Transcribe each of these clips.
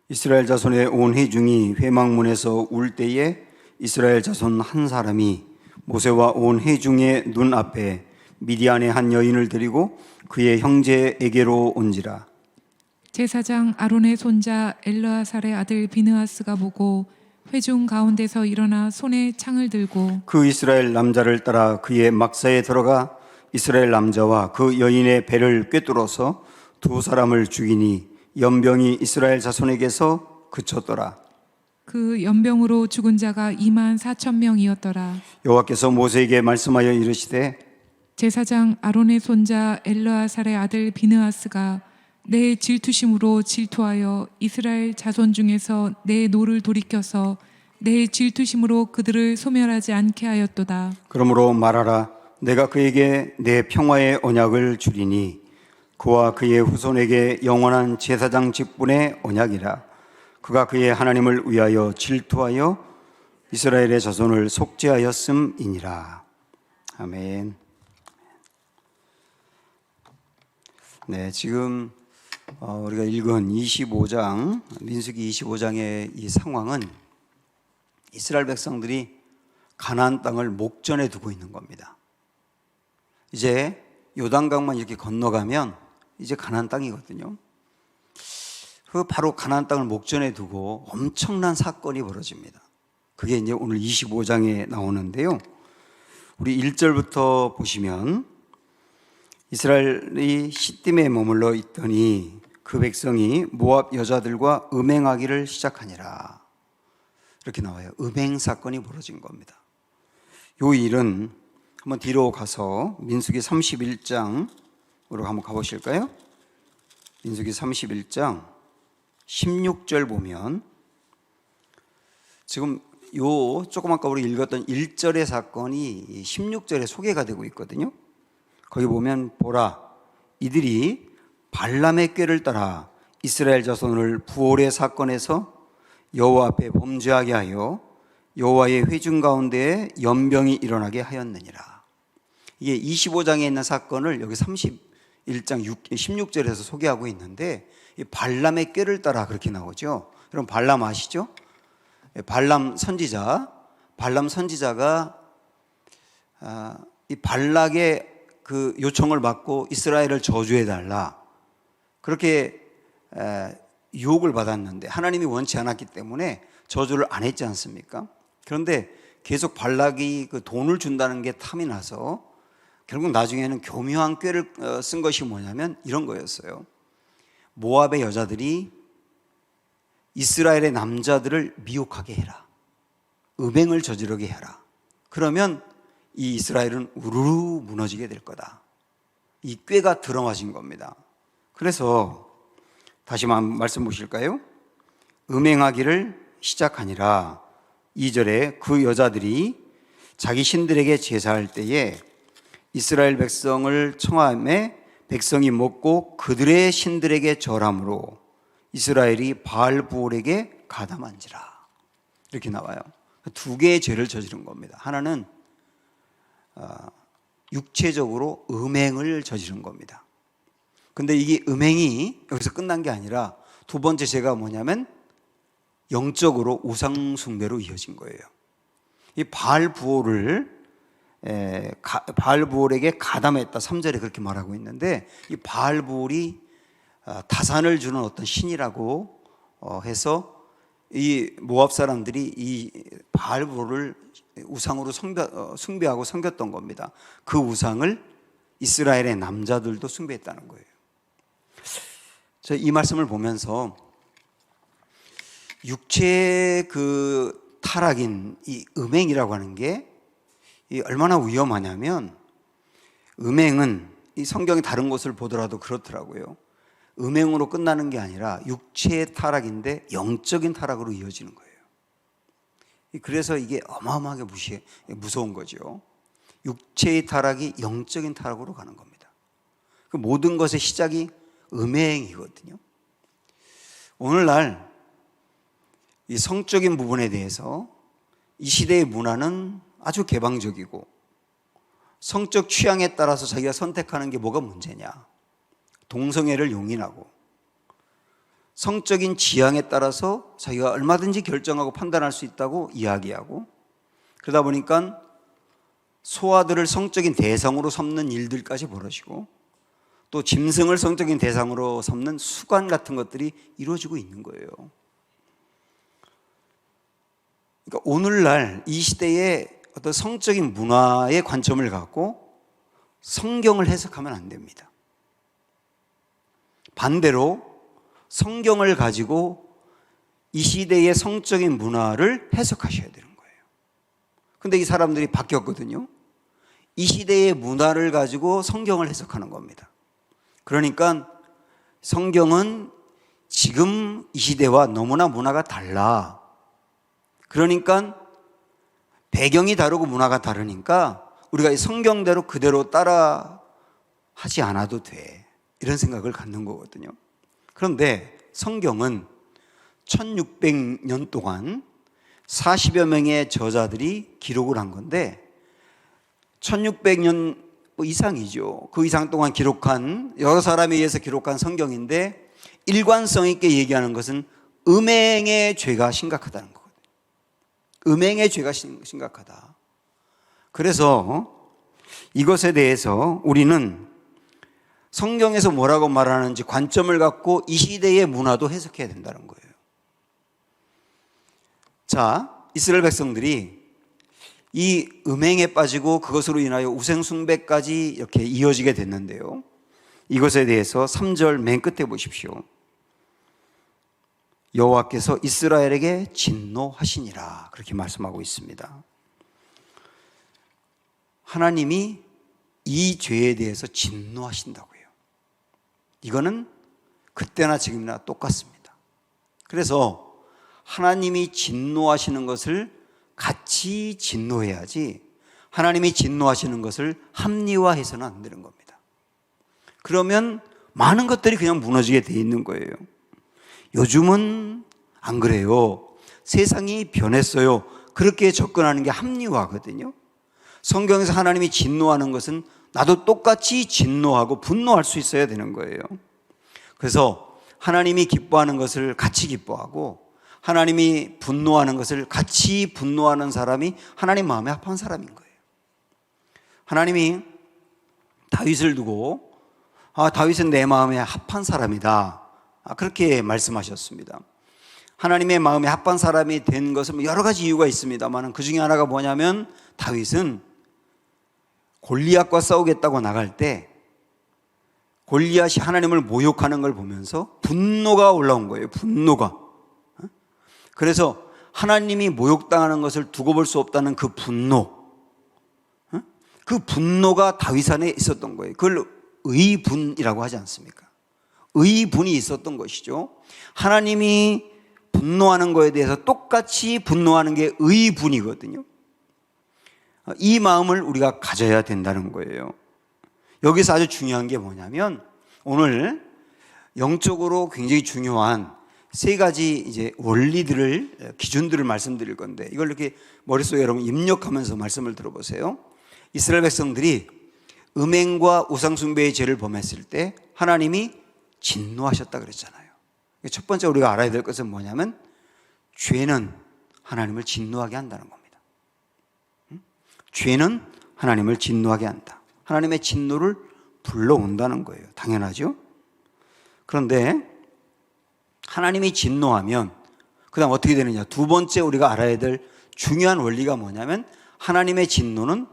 이스라엘 자손의 온 회중이 회막문에서 울 때에 이스라엘 자손 한 사람이 모세와 온 회중의 눈앞에 미디안의 한 여인을 데리고 그의 형제에게로 온지라. 제사장 아론의 손자 엘르아살의 아들 비느하스가 보고 회중 가운데서 일어나 손에 창을 들고 그 이스라엘 남자를 따라 그의 막사에 들어가 이스라엘 남자와 그 여인의 배를 꿰뚫어서 두 사람을 죽이니 연병이 이스라엘 자손에게서 그쳤더라. 그 연병으로 죽은 자가 24,000명이었더라. 여호와께서 모세에게 말씀하여 이르시되 제사장 아론의 손자 엘르아살의 아들 비느하스가 내 질투심으로 질투하여 이스라엘 자손 중에서 내 노를 돌이켜서 내 질투심으로 그들을 소멸하지 않게 하였도다. 그러므로 말하라. 내가 그에게 내 평화의 언약을 주리니 그와 그의 후손에게 영원한 제사장 직분의 언약이라. 그가 그의 하나님을 위하여 질투하여 이스라엘의 자손을 속죄하였음이니라. 아멘. 네, 지금 우리가 읽은 25장, 민수기 25장의 이 상황은 이스라엘 백성들이 가나안 땅을 목전에 두고 있는 겁니다. 이제 요단강만 이렇게 건너가면 이제 가나안 땅이거든요. 그 바로 가나안 땅을 목전에 두고 엄청난 사건이 벌어집니다. 그게 이제 오늘 25장에 나오는데요. 우리 1절부터 보시면 이스라엘이 시딤에 머물러 있더니 그 백성이 모압 여자들과 음행하기를 시작하니라. 이렇게 나와요. 음행 사건이 벌어진 겁니다. 요 일은 한번 뒤로 가서 민수기 31장으로 한번 가보실까요? 민수기 31장 16절 보면 지금 요 조금 아까 우리 읽었던 1절의 사건이 16절에 소개가 되고 있거든요. 거기 보면 보라, 이들이 발람의 꾀를 따라 이스라엘 자손을 부올의 사건에서 여호와 앞에 범죄하게 하여 여호와의 회중 가운데에 연병이 일어나게 하였느니라. 이게 25장에 있는 사건을 여기 31장 16절에서 소개하고 있는데 이 발람의 꾀를 따라 그렇게 나오죠. 여러분 발람 아시죠? 발람 선지자가 이 발락의 그 요청을 받고 이스라엘을 저주해달라 그렇게 유혹을 받았는데 하나님이 원치 않았기 때문에 저주를 안 했지 않습니까? 그런데 계속 발락이 그 돈을 준다는 게 탐이 나서 결국 나중에는 교묘한 꾀를 쓴 것이 뭐냐면 이런 거였어요. 모압의 여자들이 이스라엘의 남자들을 미혹하게 해라. 음행을 저지르게 해라. 그러면 이 이스라엘은 우르르 무너지게 될 거다. 이 꾀가 들어맞은 겁니다. 그래서 다시 말씀 보실까요? 음행하기를 시작하니라. 2절에 그 여자들이 자기 신들에게 제사할 때에 이스라엘 백성을 청함에 백성이 먹고 그들의 신들에게 절함으로 이스라엘이 바알부올에게 가담한지라. 이렇게 나와요. 두 개의 죄를 저지른 겁니다. 하나는 육체적으로 음행을 저지른 겁니다. 근데 이게 음행이 여기서 끝난 게 아니라 두 번째 죄가 뭐냐면 영적으로 우상 숭배로 이어진 거예요. 이 바알부올에게 가담했다. 3절에 그렇게 말하고 있는데 이 바알부올이 다산을 주는 어떤 신이라고 해서 이 모압 사람들이 이 바알부올을 우상으로 숭배하고 섬겼던 겁니다. 그 우상을 이스라엘의 남자들도 숭배했다는 거예요. 이 말씀을 보면서 육체의 그 타락인 이 음행이라고 하는 게 얼마나 위험하냐면 음행은 이 성경의 다른 곳을 보더라도 그렇더라고요. 음행으로 끝나는 게 아니라 육체의 타락인데 영적인 타락으로 이어지는 거예요. 그래서 이게 어마어마하게 무서운 거죠. 육체의 타락이 영적인 타락으로 가는 겁니다. 그 모든 것의 시작이 음행이거든요. 오늘날 이 성적인 부분에 대해서 이 시대의 문화는 아주 개방적이고 성적 취향에 따라서 자기가 선택하는 게 뭐가 문제냐. 동성애를 용인하고 성적인 지향에 따라서 자기가 얼마든지 결정하고 판단할 수 있다고 이야기하고, 그러다 보니까 소아들을 성적인 대상으로 삼는 일들까지 벌어지고, 또 짐승을 성적인 대상으로 삼는 수관 같은 것들이 이루어지고 있는 거예요. 그러니까 오늘날 이 시대의 어떤 성적인 문화의 관점을 갖고 성경을 해석하면 안 됩니다. 반대로 성경을 가지고 이 시대의 성적인 문화를 해석하셔야 되는 거예요. 근데 이 사람들이 바뀌었거든요. 이 시대의 문화를 가지고 성경을 해석하는 겁니다. 그러니까 성경은 지금 이 시대와 너무나 문화가 달라. 그러니까 배경이 다르고 문화가 다르니까 우리가 이 성경대로 그대로 따라 하지 않아도 돼. 이런 생각을 갖는 거거든요. 그런데 성경은 1600년 동안 40여 명의 저자들이 기록을 한 건데 1600년 이상이죠. 그 이상 동안 기록한 여러 사람에 의해서 기록한 성경인데 일관성 있게 얘기하는 것은 음행의 죄가 심각하다는 거거든요. 음행의 죄가 심각하다. 그래서 이것에 대해서 우리는 성경에서 뭐라고 말하는지 관점을 갖고 이 시대의 문화도 해석해야 된다는 거예요. 자, 이스라엘 백성들이 이 음행에 빠지고 그것으로 인하여 우상숭배까지 이렇게 이어지게 됐는데요. 이것에 대해서 3절 맨 끝에 보십시오. 여호와께서 이스라엘에게 진노하시니라 그렇게 말씀하고 있습니다. 하나님이 이 죄에 대해서 진노하신다고요. 이거는 그때나 지금이나 똑같습니다. 그래서 하나님이 진노하시는 것을 같이 진노해야지 하나님이 진노하시는 것을 합리화해서는 안 되는 겁니다. 그러면 많은 것들이 그냥 무너지게 돼 있는 거예요. 요즘은 안 그래요. 세상이 변했어요. 그렇게 접근하는 게 합리화거든요. 성경에서 하나님이 진노하는 것은 나도 똑같이 진노하고 분노할 수 있어야 되는 거예요. 그래서 하나님이 기뻐하는 것을 같이 기뻐하고 하나님이 분노하는 것을 같이 분노하는 사람이 하나님 마음에 합한 사람인 거예요. 하나님이 다윗을 두고 다윗은 내 마음에 합한 사람이다. 그렇게 말씀하셨습니다. 하나님의 마음에 합한 사람이 된 것은 여러 가지 이유가 있습니다만 그 중에 하나가 뭐냐면 다윗은 골리앗과 싸우겠다고 나갈 때 골리앗이 하나님을 모욕하는 걸 보면서 분노가 올라온 거예요. 분노가. 그래서 하나님이 모욕당하는 것을 두고 볼 수 없다는 그 분노, 그 분노가 다윗 안에 있었던 거예요. 그걸 의분이라고 하지 않습니까? 의분이 있었던 것이죠. 하나님이 분노하는 거에 대해서 똑같이 분노하는 게 의분이거든요. 이 마음을 우리가 가져야 된다는 거예요. 여기서 아주 중요한 게 뭐냐면 오늘 영적으로 굉장히 중요한 세 가지 이제 원리들을, 기준들을 말씀드릴 건데 이걸 이렇게 머릿속에 여러분 입력하면서 말씀을 들어보세요. 이스라엘 백성들이 음행과 우상숭배의 죄를 범했을 때 하나님이 진노하셨다 그랬잖아요. 첫 번째 우리가 알아야 될 것은 뭐냐면 죄는 하나님을 진노하게 한다는 겁니다. 죄는 하나님을 진노하게 한다. 하나님의 진노를 불러온다는 거예요. 당연하죠. 그런데 하나님이 진노하면 그 다음 어떻게 되느냐. 두 번째 우리가 알아야 될 중요한 원리가 뭐냐면 하나님의 진노는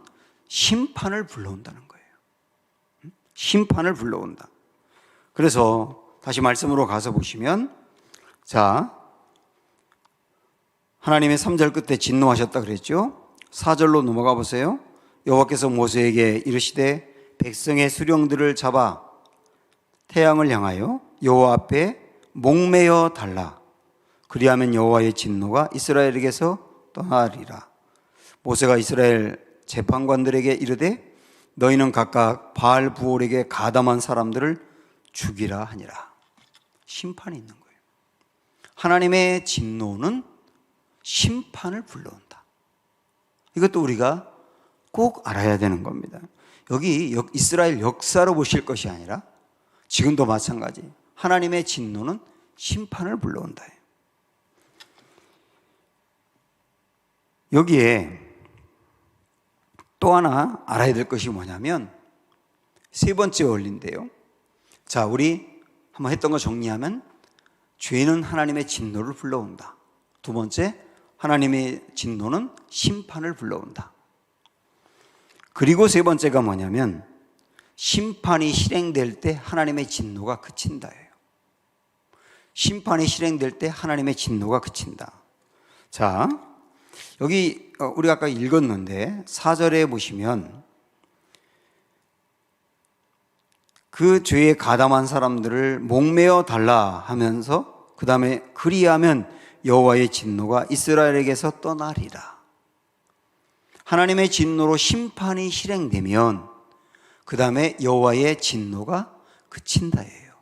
심판을 불러온다는 거예요. 심판을 불러온다. 그래서 다시 말씀으로 가서 보시면 자, 하나님의 3절 끝에 진노하셨다 그랬죠. 4절로 넘어가 보세요. 여호와께서 모세에게 이르시되 백성의 수령들을 잡아 태양을 향하여 여호와 앞에 목매어 달라. 그리하면 여호와의 진노가 이스라엘에게서 떠나리라. 모세가 이스라엘 재판관들에게 이르되 너희는 각각 바알 부올에게 가담한 사람들을 죽이라 하니라. 심판이 있는 거예요. 하나님의 진노는 심판을 불러온다. 이것도 우리가 꼭 알아야 되는 겁니다. 여기 이스라엘 역사로 보실 것이 아니라 지금도 마찬가지 하나님의 진노는 심판을 불러온다. 여기에 또 하나 알아야 될 것이 뭐냐면 세 번째 원리인데요. 자, 우리 한번 했던 거 정리하면 죄는 하나님의 진노를 불러온다. 두 번째, 하나님의 진노는 심판을 불러온다. 그리고 세 번째가 뭐냐면 심판이 실행될 때 하나님의 진노가 그친다예요. 심판이 실행될 때 하나님의 진노가 그친다. 자, 여기 우리가 아까 읽었는데 4절에 보시면 그 죄에 가담한 사람들을 목매어 달라 하면서 그 다음에 그리하면 여호와의 진노가 이스라엘에게서 떠나리라. 하나님의 진노로 심판이 실행되면 그 다음에 여호와의 진노가 그친다예요.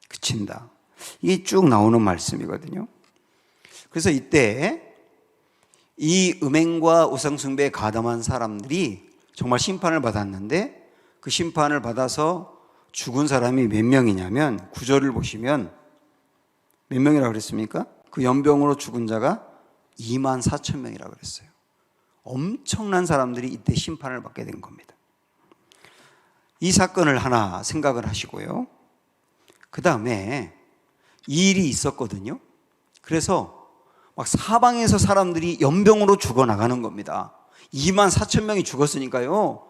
그친다. 이게 쭉 나오는 말씀이거든요. 그래서 이때 이 음행과 우상숭배에 가담한 사람들이 정말 심판을 받았는데 그 심판을 받아서 죽은 사람이 몇 명이냐면 9절을 보시면 몇 명이라고 그랬습니까? 그 연병으로 죽은 자가 2만 4천 명이라고 그랬어요. 엄청난 사람들이 이때 심판을 받게 된 겁니다. 이 사건을 하나 생각을 하시고요. 그 다음에 이 일이 있었거든요. 그래서 막 사방에서 사람들이 연병으로 죽어나가는 겁니다. 2만 4천 명이 죽었으니까요.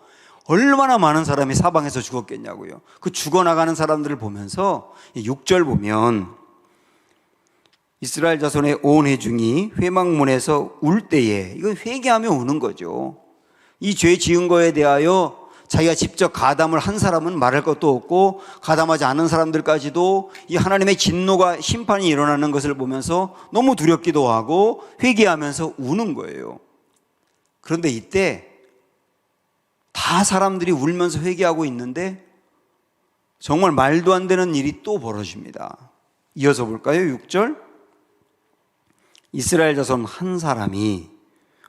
얼마나 많은 사람이 사방에서 죽었겠냐고요. 그 죽어나가는 사람들을 보면서 6절 보면 이스라엘 자손의 온 회중이 회막문에서 울 때에, 이건 회개하며 우는 거죠. 이 죄 지은 거에 대하여 자기가 직접 가담을 한 사람은 말할 것도 없고 가담하지 않은 사람들까지도 이 하나님의 진노가 심판이 일어나는 것을 보면서 너무 두렵기도 하고 회개하면서 우는 거예요. 그런데 이때 다 사람들이 울면서 회개하고 있는데 정말 말도 안 되는 일이 또 벌어집니다. 이어서 볼까요? 6절. 이스라엘 자손 한 사람이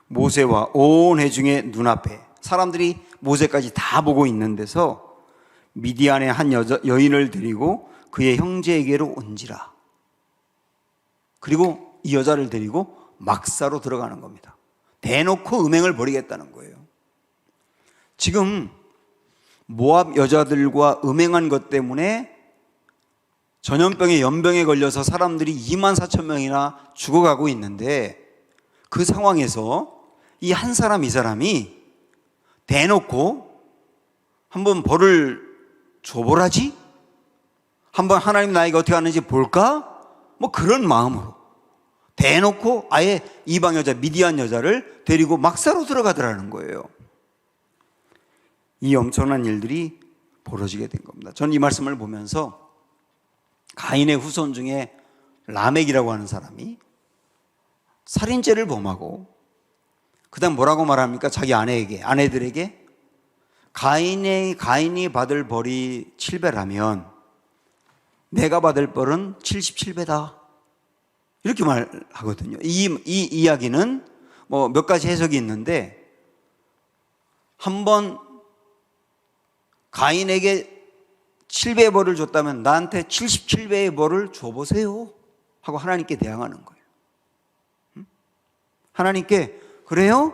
모세와 온 회중의 눈앞에, 사람들이 모세까지 다 보고 있는 데서 미디안의 한 여인을 데리고 그의 형제에게로 온지라. 그리고 이 여자를 데리고 막사로 들어가는 겁니다. 대놓고 음행을 벌이겠다는 거예요. 지금 모압 여자들과 음행한 것 때문에 전염병에 연병에 걸려서 사람들이 2만 4천 명이나 죽어가고 있는데 그 상황에서 이 한 사람 이 사람이 대놓고 한번 벌을 줘보라지? 한번 하나님 나에게 어떻게 하는지 볼까? 뭐 그런 마음으로 대놓고 아예 이방 여자 미디안 여자를 데리고 막사로 들어가더라는 거예요. 이 엄청난 일들이 벌어지게 된 겁니다. 저는 이 말씀을 보면서 가인의 후손 중에 라멕이라고 하는 사람이 살인죄를 범하고 그 다음 뭐라고 말합니까? 자기 아내들에게 가인이 받을 벌이 7배라면 내가 받을 벌은 77배다. 이렇게 말하거든요. 이 이야기는 뭐 몇 가지 해석이 있는데 한번 가인에게 7배의 벌을 줬다면 나한테 77배의 벌을 줘보세요 하고 하나님께 대항하는 거예요. 하나님께 그래요?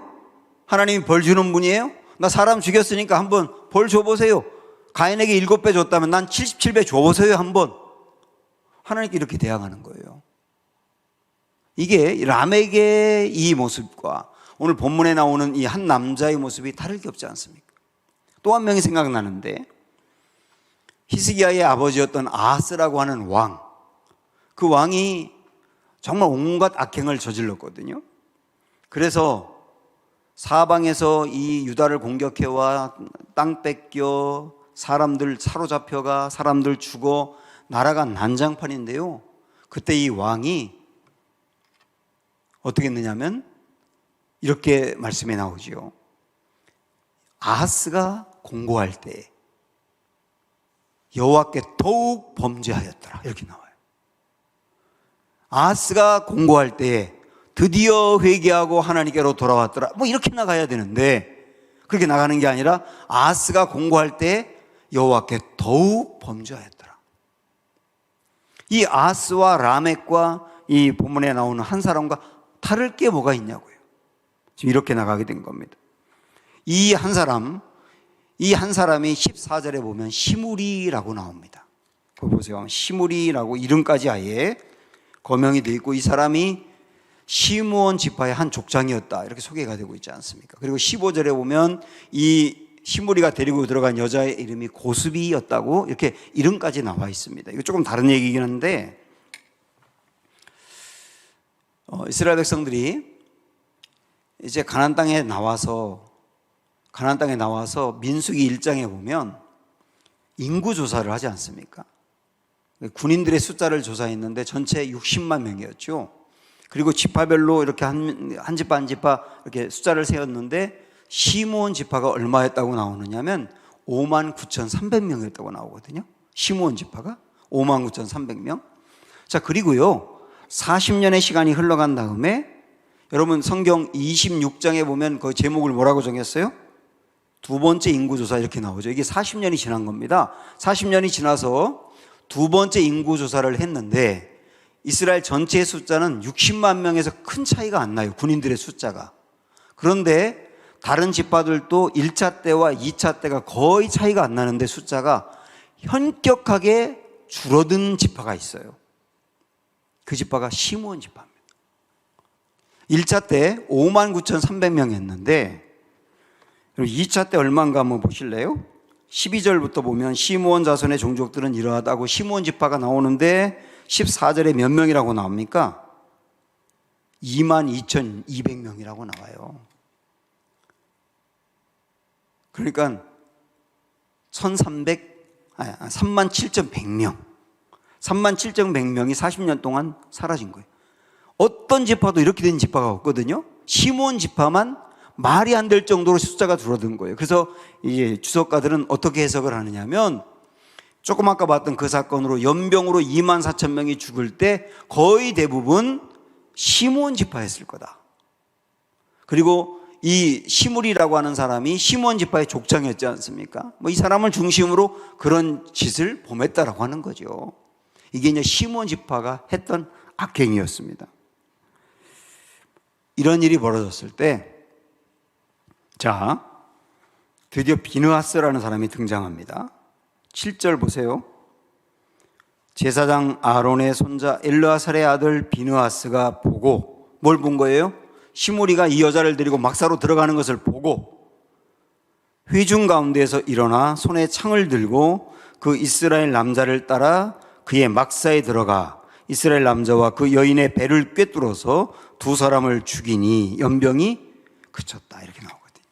하나님이 벌 주는 분이에요? 나 사람 죽였으니까 한번 벌 줘보세요. 가인에게 7배 줬다면 난 77배 줘보세요 한번. 하나님께 이렇게 대항하는 거예요. 이게 라멕의 이 모습과 오늘 본문에 나오는 이 한 남자의 모습이 다를 게 없지 않습니까? 또 한 명이 생각나는데 히스기야의 아버지였던 아하스라고 하는 왕, 그 왕이 정말 온갖 악행을 저질렀거든요. 그래서 사방에서 이 유다를 공격해와 땅 뺏겨 사람들 사로잡혀가 사람들 죽어 나라가 난장판인데요. 그때 이 왕이 어떻게 했느냐면 이렇게 말씀에 나오지요. 아하스가 공고할 때 여호와께 더욱 범죄하였더라. 이렇게 나와요. 아하스가 공고할 때 드디어 회개하고 하나님께로 돌아왔더라. 뭐 이렇게 나가야 되는데 그렇게 나가는 게 아니라 아하스가 공고할 때 여호와께 더욱 범죄하였더라. 이 아스와 라멕과 이 본문에 나오는 한 사람과 다를 게 뭐가 있냐고요. 지금 이렇게 나가게 된 겁니다. 이 한 사람이 14절에 보면 시므리라고 나옵니다. 그거 보세요. 시므리라고 이름까지 아예 거명이 되어 있고, 이 사람이 시므온 지파의 한 족장이었다, 이렇게 소개가 되고 있지 않습니까? 그리고 15절에 보면 이 시므리가 데리고 들어간 여자의 이름이 고스비였다고 이렇게 이름까지 나와 있습니다. 이거 조금 다른 얘기긴 한데, 이스라엘 백성들이 이제 가나안 땅에 나와서 민수기 1장에 보면 인구 조사를 하지 않습니까? 군인들의 숫자를 조사했는데 전체 60만 명이었죠. 그리고 지파별로 이렇게 한 지파 한 지파 이렇게 숫자를 세웠는데 시므온 지파가 얼마였다고 나오느냐면 59,300명이었다고 나오거든요. 시므온 지파가 59,300명. 자, 그리고요 40년의 시간이 흘러간 다음에 여러분 성경 26장에 보면 그 제목을 뭐라고 정했어요? 두 번째 인구조사, 이렇게 나오죠. 이게 40년이 지난 겁니다. 40년이 지나서 두 번째 인구조사를 했는데 이스라엘 전체의 숫자는 60만 명에서 큰 차이가 안 나요. 군인들의 숫자가. 그런데 다른 지파들도 1차 때와 2차 때가 거의 차이가 안 나는데 숫자가 현격하게 줄어든 지파가 있어요. 그 지파가 시므온 지파입니다. 1차 때 59,300명이었는데 2차 때 얼마인가 한번 보실래요? 12절부터 보면 시므온 자손의 종족들은 이러하다고 시므온 지파가 나오는데 14절에 몇 명이라고 나옵니까? 22,200명이라고 나와요. 그러니까 37,100명 37,100명이 40년 동안 사라진 거예요. 어떤 지파도 이렇게 된 지파가 없거든요. 시므온 지파만 말이 안 될 정도로 숫자가 줄어든 거예요. 그래서 이제 주석가들은 어떻게 해석을 하느냐면, 조금 아까 봤던 그 사건으로 연병으로 24,000명이 죽을 때 거의 대부분 시므온 지파였을 거다. 그리고 이 시므리라고 하는 사람이 시므온 지파의 족장이었지 않습니까? 이 사람을 중심으로 그런 짓을 범했다라고 하는 거죠. 이게 이제 시므온 지파가 했던 악행이었습니다. 이런 일이 벌어졌을 때, 자, 드디어 비느하스라는 사람이 등장합니다. 7절 보세요. 제사장 아론의 손자 엘르아살의 아들 비느하스가 보고, 뭘 본 거예요? 시므리가 이 여자를 데리고 막사로 들어가는 것을 보고 회중 가운데에서 일어나 손에 창을 들고 그 이스라엘 남자를 따라 그의 막사에 들어가 이스라엘 남자와 그 여인의 배를 꿰뚫어서 두 사람을 죽이니 연병이 그쳤다, 이렇게 나오거든요.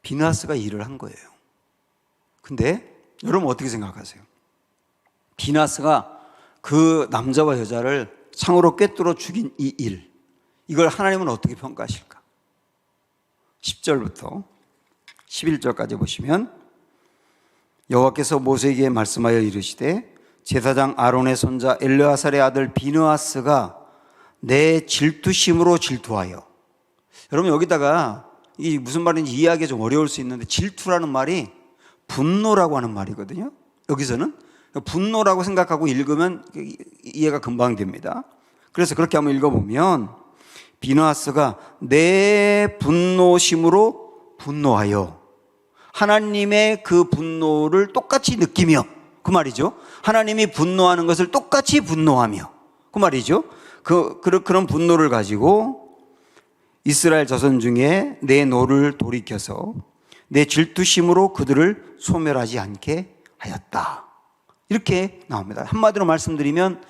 비느하스가 일을 한 거예요. 근데 여러분 어떻게 생각하세요? 비느하스가 그 남자와 여자를 창으로 꿰뚫어 죽인 이 일, 이걸 하나님은 어떻게 평가하실까? 10절부터 11절까지 보시면, 여호와께서 모세에게 말씀하여 이르시되 제사장 아론의 손자 엘르아살의 아들 비느하스가 내 질투심으로 질투하여. 여러분 여기다가 이게 무슨 말인지 이해하기 좀 어려울 수 있는데, 질투라는 말이 분노라고 하는 말이거든요. 여기서는 분노라고 생각하고 읽으면 이해가 금방 됩니다. 그래서 그렇게 한번 읽어보면, 비느하스가 내 분노심으로 분노하여, 하나님의 그 분노를 똑같이 느끼며, 그 말이죠. 하나님이 분노하는 것을 똑같이 분노하며, 그 말이죠. 그런 분노를 가지고 이스라엘 자손 중에 내 노를 돌이켜서 내 질투심으로 그들을 소멸하지 않게 하였다, 이렇게 나옵니다. 한마디로 말씀드리면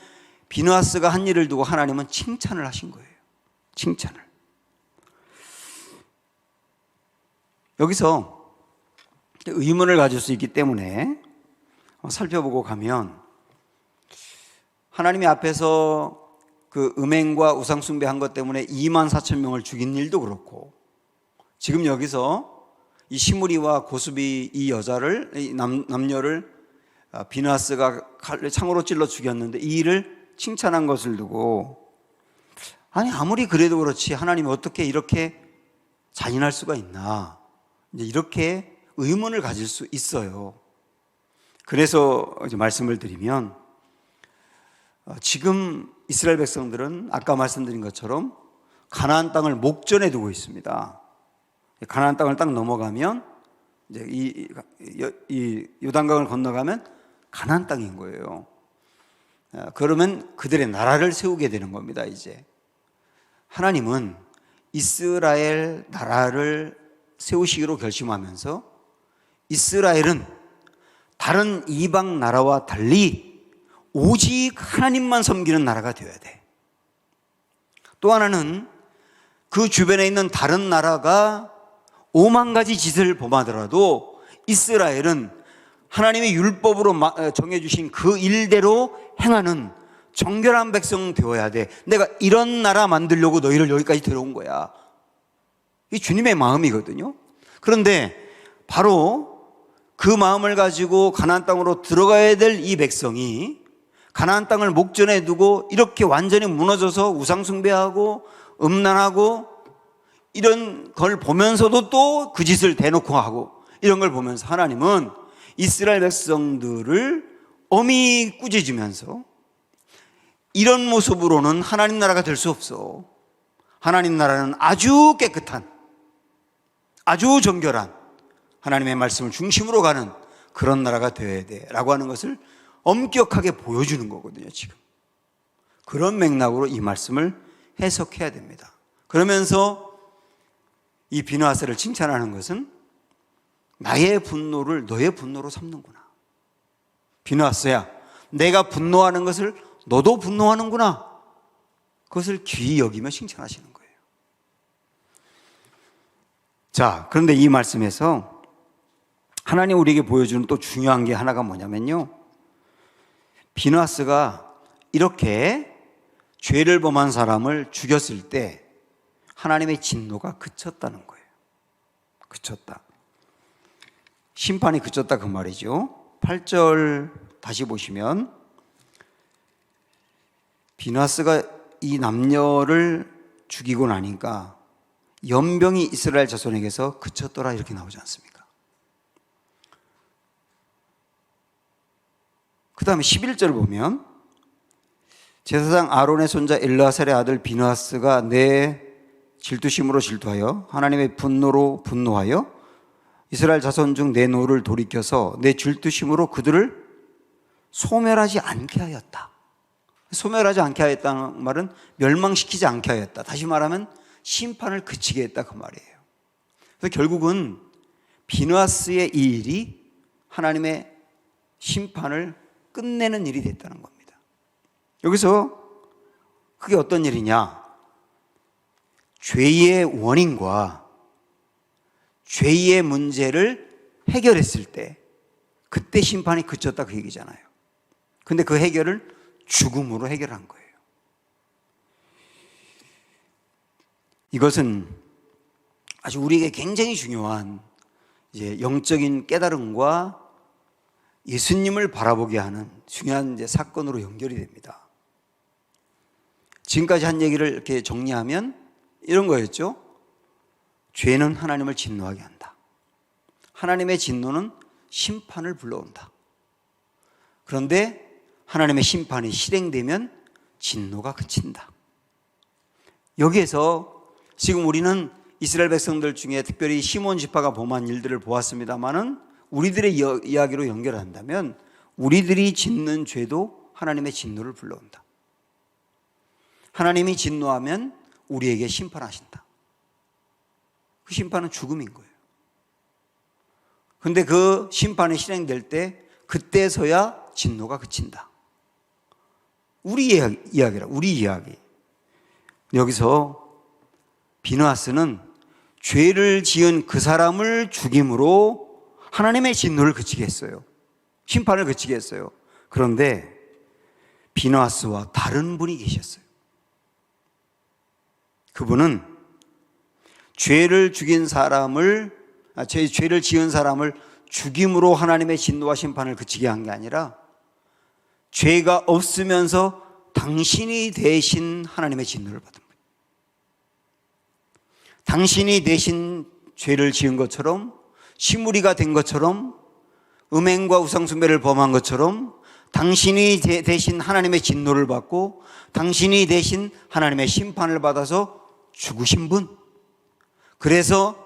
비느하스가 한 일을 두고 하나님은 칭찬을 하신 거예요. 칭찬을. 여기서 의문을 가질 수 있기 때문에 살펴보고 가면, 하나님이 앞에서 그 음행과 우상 숭배한 것 때문에 24,000명을 죽인 일도 그렇고, 지금 여기서 이 시므리와 고스비 이 여자를, 이 남녀를 비느하스가 창으로 찔러 죽였는데 이 일을 칭찬한 것을 두고, 아니 아무리 그래도 그렇지 하나님이 어떻게 이렇게 잔인할 수가 있나, 이제 이렇게 의문을 가질 수 있어요. 그래서 이제 말씀을 드리면 지금 이스라엘 백성들은 아까 말씀드린 것처럼 가나안 땅을 목전에 두고 있습니다. 가나안 땅을 딱 넘어가면 이제 이 요단강을 건너가면 가나안 땅인 거예요. 그러면 그들의 나라를 세우게 되는 겁니다. 이제 하나님은 이스라엘 나라를 세우시기로 결심하면서 이스라엘은 다른 이방 나라와 달리 오직 하나님만 섬기는 나라가 되어야 돼. 또 하나는 그 주변에 있는 다른 나라가 5만 가지 짓을 범하더라도 이스라엘은 하나님의 율법으로 정해주신 그 일대로 행하는 정결한 백성 되어야 돼. 내가 이런 나라 만들려고 너희를 여기까지 데려온 거야. 이게 주님의 마음이거든요. 그런데 바로 그 마음을 가지고 가나안 땅으로 들어가야 될 이 백성이 가나안 땅을 목전에 두고 이렇게 완전히 무너져서 우상 숭배하고 음란하고 이런 걸 보면서도 또 그 짓을 대놓고 하고 이런 걸 보면서 하나님은 이스라엘 백성들을 엄히 꾸짖으면서 이런 모습으로는 하나님 나라가 될 수 없어. 하나님 나라는 아주 깨끗한, 아주 정결한 하나님의 말씀을 중심으로 가는 그런 나라가 되어야 돼 라고 하는 것을 엄격하게 보여주는 거거든요. 지금 그런 맥락으로 이 말씀을 해석해야 됩니다. 그러면서 이 비느하스를 칭찬하는 것은 나의 분노를 너의 분노로 삼는구나. 비느하스야, 내가 분노하는 것을 너도 분노하는구나. 그것을 귀히 여기며 칭찬하시는 거예요. 자, 그런데 이 말씀에서 하나님 우리에게 보여주는 또 중요한 게 하나가 뭐냐면요, 비느하스가 이렇게 죄를 범한 사람을 죽였을 때 하나님의 진노가 그쳤다는 거예요. 그쳤다. 심판이 그쳤다 그 말이죠. 8절 다시 보시면 비느하스가 이 남녀를 죽이고 나니까 연병이 이스라엘 자손에게서 그쳤더라 이렇게 나오지 않습니까? 그 다음에 11절 보면 제사장 아론의 손자 엘르아살의 아들 비느하스가 내 질투심으로 질투하여 하나님의 분노로 분노하여 이스라엘 자손 중 내 노를 돌이켜서 내 질투심으로 그들을 소멸하지 않게 하였다. 소멸하지 않게 하였다는 말은 멸망시키지 않게 하였다. 다시 말하면 심판을 그치게 했다 그 말이에요. 그래서 결국은 비느하스의 이 일이 하나님의 심판을 끝내는 일이 됐다는 겁니다. 여기서 그게 어떤 일이냐? 죄의 원인과 죄의 문제를 해결했을 때 그때 심판이 그쳤다 그 얘기잖아요. 근데 그 해결을 죽음으로 해결한 거예요. 이것은 아주 우리에게 굉장히 중요한 이제 영적인 깨달음과 예수님을 바라보게 하는 중요한 이제 사건으로 연결이 됩니다. 지금까지 한 얘기를 이렇게 정리하면 이런 거였죠. 죄는 하나님을 진노하게 한다. 하나님의 진노는 심판을 불러온다. 그런데 하나님의 심판이 실행되면 진노가 그친다. 여기에서 지금 우리는 이스라엘 백성들 중에 특별히 시몬 지파가 범한 일들을 보았습니다마는 우리들의 이야기로 연결한다면 우리들이 짓는 죄도 하나님의 진노를 불러온다. 하나님이 진노하면 우리에게 심판하신다. 그 심판은 죽음인 거예요. 그런데 그 심판이 실행될 때 그때서야 진노가 그친다. 우리 이야기라, 우리 이야기. 여기서 비느하스는 죄를 지은 그 사람을 죽임으로 하나님의 진노를 그치게 했어요. 심판을 그치게 했어요. 그런데 비느하스와 다른 분이 계셨어요. 그분은 죄를 지은 사람을 죽임으로 하나님의 진노와 심판을 그치게 한 게 아니라 죄가 없으면서 당신이 대신 하나님의 진노를 받은 거예요. 당신이 대신 죄를 지은 것처럼 시무리가 된 것처럼 음행과 우상숭배를 범한 것처럼 당신이 대신 하나님의 진노를 받고 당신이 대신 하나님의 심판을 받아서 죽으신 분, 그래서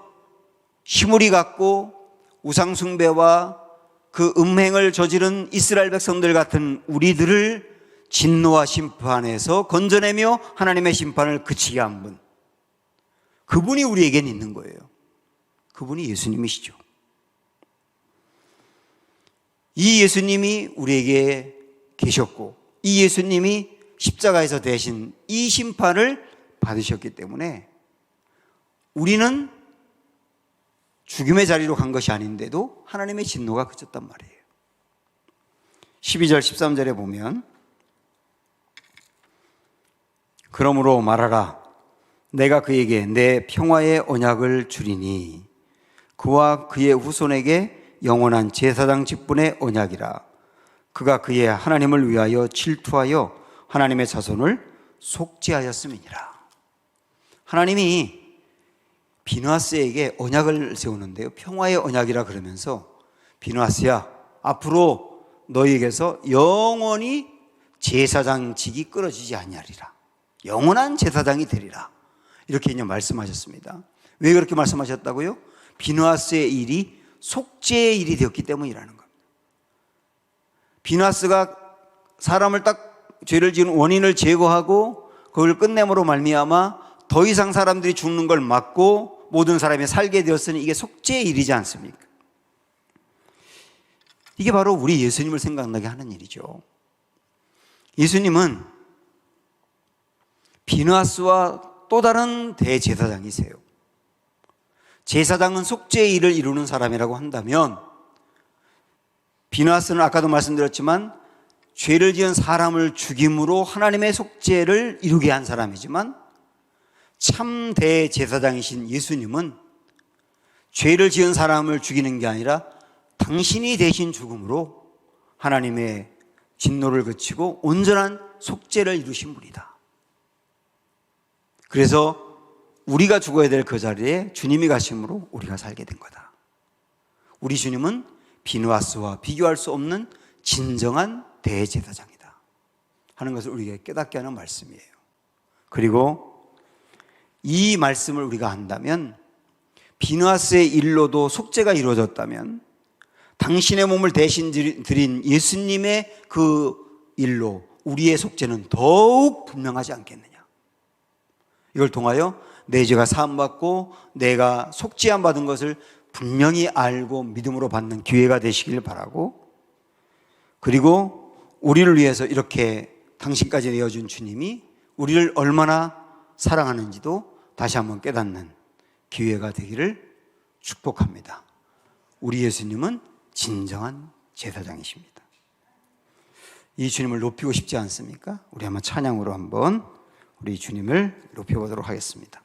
시무리 갖고 우상숭배와 그 음행을 저지른 이스라엘 백성들 같은 우리들을 진노와 심판에서 건져내며 하나님의 심판을 그치게 한 분, 그분이 우리에겐 있는 거예요. 그분이 예수님이시죠. 이 예수님이 우리에게 계셨고 이 예수님이 십자가에서 대신 이 심판을 받으셨기 때문에 우리는 죽음의 자리로 간 것이 아닌데도 하나님의 진노가 그쳤단 말이에요. 12절 13절에 보면 그러므로 말하라. 내가 그에게 내 평화의 언약을 주리니 그와 그의 후손에게 영원한 제사장 직분의 언약이라. 그가 그의 하나님을 위하여 질투하여 하나님의 자손을 속죄하였음이니라. 하나님이 비느하스에게 언약을 세우는데요, 평화의 언약이라 그러면서 비느하스야, 앞으로 너희에게서 영원히 제사장직이 끊어지지 아니하리라. 영원한 제사장이 되리라. 이렇게 이제 말씀하셨습니다. 왜 그렇게 말씀하셨다고요? 비느하스의 일이 속죄의 일이 되었기 때문이라는 겁니다. 비느하스가 사람을 딱 죄를 지은 원인을 제거하고 그걸 끝냄으로 말미암아 더 이상 사람들이 죽는 걸 막고 모든 사람이 살게 되었으니 이게 속죄의 일이지 않습니까? 이게 바로 우리 예수님을 생각나게 하는 일이죠. 예수님은 비느하스와 또 다른 대제사장이세요. 제사장은 속죄의 일을 이루는 사람이라고 한다면 비느하스는 아까도 말씀드렸지만 죄를 지은 사람을 죽임으로 하나님의 속죄를 이루게 한 사람이지만 참 대제사장이신 예수님은 죄를 지은 사람을 죽이는 게 아니라 당신이 대신 죽음으로 하나님의 진노를 그치고 온전한 속죄를 이루신 분이다. 그래서 우리가 죽어야 될 그 자리에 주님이 가심으로 우리가 살게 된 거다. 우리 주님은 비느하스와 비교할 수 없는 진정한 대제사장이다 하는 것을 우리에게 깨닫게 하는 말씀이에요. 그리고 이 말씀을 우리가 한다면 비느하스의 일로도 속죄가 이루어졌다면 당신의 몸을 대신 드린 예수님의 그 일로 우리의 속죄는 더욱 분명하지 않겠느냐. 이걸 통하여 내 죄가 사함받고 내가 속죄함 받은 것을 분명히 알고 믿음으로 받는 기회가 되시길 바라고, 그리고 우리를 위해서 이렇게 당신까지 내어준 주님이 우리를 얼마나 사랑하는지도 다시 한번 깨닫는 기회가 되기를 축복합니다. 우리 예수님은 진정한 제사장이십니다. 이 주님을 높이고 싶지 않습니까? 우리 한번 찬양으로 한번 우리 주님을 높여보도록 하겠습니다.